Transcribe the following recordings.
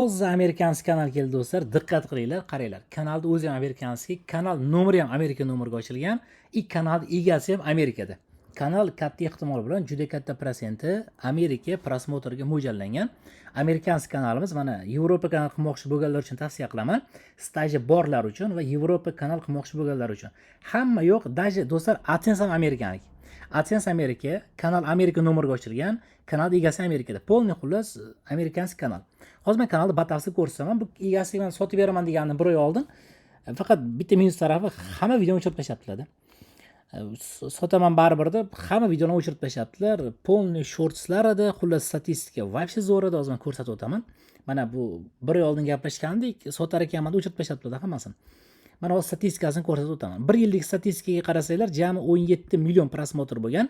O'zi amerikanskiy kanal keldi do'stlar. Diqqat qilinglar, qaranglar. Kanalda o'zi ham amerikanskiy, kanal nomeri ham Amerika nomeriga ochilgan, kanal egasi ham Amerikada. Kanal katta ehtimol bilan juda katta protsenti Amerika prosmotrga mo'ljallangan. Amerikanskiy kanalimiz mana Yevropa kanal qilmoqchi bo'lganlar uchun tavsiya qilaman. Staji borlar uchun va Yevropa kanal qilmoqchi bo'lganlar uchun. Hamma yo'q, daji do'stlar AdSense ham amerikaniki. AdSense Amerika, kanal Amerika nomeriga ochilgan, kanal egasi Amerikada. Polni xullas amerikanskiy kanal. Hozir men kanalda batafsil ko'rsataman. Bu egasiga men sotib beraman degandim bir oy oldin. Faqat bitta minus tarafi hamma videoni o'chirib tashlabdilar. Sotaman baribir deb hamma videoni o'chirib tashlabdilar. Polni shortslar edi, xullas statistika вообще zo'r edi. Hozir men ko'rsatib o'taman. Mana bu bir oy oldin gaplashgandik, sotar ekanman, o'chirib tashlabdilar hammasini. Mana hozir statistikasini ko'rsatib o'taman. 1 yillik statistikaga qarasanglar, jami 17 million prosmotr bo'lgan.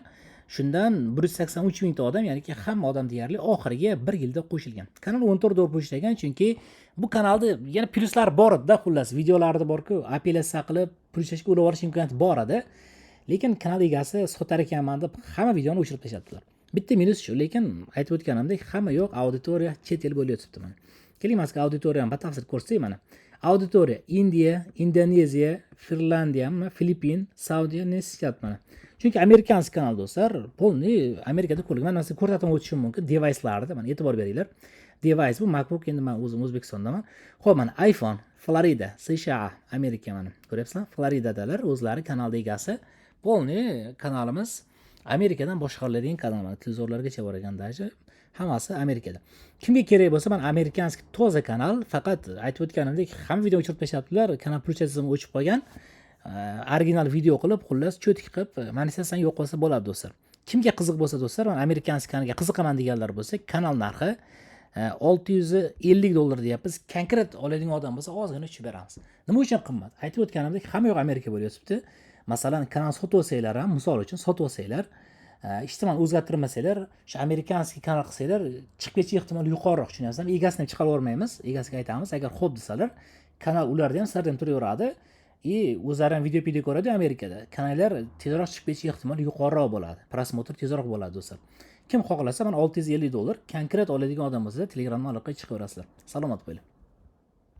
Shundan 183 mingta odam, ya'ni hamma odam deyarli oxiriga 1 yilda qo'shilgan. Kanal 14 dollar qo'shilgan, chunki bu kanalda yana plyuslar bor edi, xullas, videolarda bor-ku, apellyatsiya qilib plyuslashga ulab olish imkoniyati bor edi. Lekin kanal egasi sotar ekanman deb hamma videoni o'chirib tashlabdilar. Bitta minus shu, lekin aytib o'tganimdek, hamma yo'q, auditoriya chet el bo'layotibdi mana. Keling, mazkur auditoriyani batafsil ko'rsatay mana. Auditoriya Indiya, Indoneziya, Finlandiya, Filippin, Saudiya nesiyat mana. Chunki amerikanskiy kanal do'stlar, polni Amerikada ko'rgan. Mana sizga ko'rsatib o'tishim mumkin device'larda, mana e'tibor beringlar. Device bu MacBook, endi men o'zim O'zbekistondaman. Xo'p, mana iPhone, Florida, США, Amerika mana. Ko'ryapsizlar? Floridadalar o'zlari kanalda egasi. Polni kanalimiz Amerikadan boshqariladigan kanal mana. Televizorlargacha bor ekan daji. Hammasi Amerikada. Kimga kerak bo'lsa, mana amerikanskiy toza kanal, faqat aytib o'tganimdek, hamma video o'chirib tashlabdilar, kanal plyuschasini o'chib qolgan. Original video qilib, xullas cho'tik qilib, monetizatsiya yo'q qilsa bo'ladi do'stlar. Kimga qiziq bo'lsa do'stlar, mana amerikanskiy kanalga qiziqaman deganlar bo'lsa, kanal narxi 650 dollar deyapmiz. Konkret oladigan odam bo'lsa, ozgina tushib beramiz. Nima uchun qimmat? Aytib o'tganimdek, hamma yo'q Amerika bo'layotibdi. Masalan, kanal sotib olsanglar ham, misol uchun sotib olsanglar, ijtimoiy o'zgartirmasanglar, shu amerikanskiy kanal qilsanglar, chiqib ketish ehtimoli yuqoriroq, tushunyapsizmi? Egasini ham chiqarib olmaymiz, egasiga aytamiz, agar xo'p desalar, kanal ularda ham sizlarda ham turaveradi. O'zlari ham video ko'radi Amerikada. Kanallar tezroq chiqib ketish ehtimoli yuqoriroq bo'ladi. Prosmotr tezroq bo'ladi do'stlar. Kim xohlasa, mana 650 dollar konkret oladigan odam bo'lsa, Telegramdan aloqaga chiqaverasizlar. Salomat bo'ling.